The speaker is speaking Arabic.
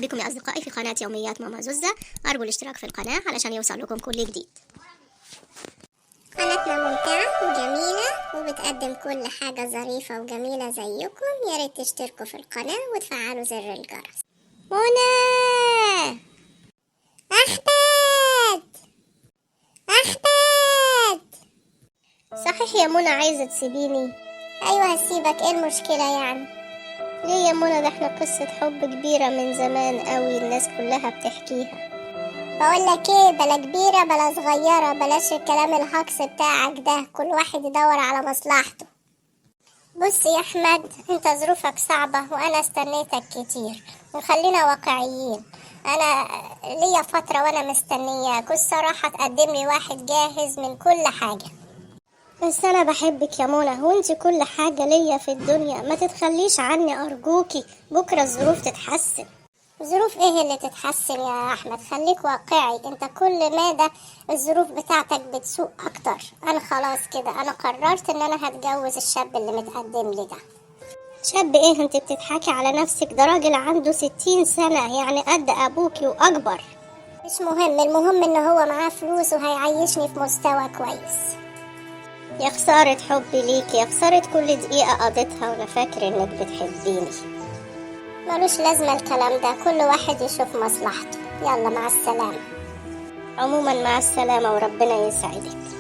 بكم يا أصدقائي في قناة يوميات ماما زوزة. أرجو الاشتراك في القناة علشان يوصل لكم كل جديد. قناتنا ممتعة وجميلة وبتقدم كل حاجة ظريفة وجميلة زيكم. يا ريت تشتركوا في القناة وتفعلوا زر الجرس. منى، أحمد، أحمد، صحيح يا منى عايزة تسيبيني؟ أيوة هسيبك، إيه المشكلة يعني؟ ليه يا منى؟ ده احنا قصة حب كبيرة من زمان قوي، الناس كلها بتحكيها. بقولك إيه، بلا كبيرة بلا صغيرة، بلاش الكلام الهجص بتاعك ده، كل واحد يدور على مصلحته. بص يا أحمد، أنت ظروفك صعبة وأنا استنيتك كتير، وخلينا واقعيين. أنا ليا فترة وأنا مستنياك، والصراحة تقدم لي واحد جاهز من كل حاجة. بس أنا بحبك يا منى، وانت كل حاجة ليا في الدنيا، ما تتخليش عني أرجوكي، بكرة الظروف تتحسن. ظروف ايه اللي تتحسن يا احمد؟ خليك واقعي، انت كل مادة الظروف بتاعتك بتسوء اكتر. انا خلاص كده، انا قررت ان انا هتجوز الشاب اللي متقدم لي ده. شاب ايه؟ انت بتضحكي على نفسك، ده راجل عنده 60 سنة، يعني قد أبوكي وأكبر. مش مهم، المهم ان هو معاه فلوس وهيعيشني في مستوى كويس. يا خسارة حبي ليكي، يا خسارة كل دقيقة قضيتها وأنا فاكر إنك بتحبيني. ملوش لازمة الكلام ده، كل واحد يشوف مصلحته. يلا مع السلامة. عموما مع السلامة وربنا يسعدك.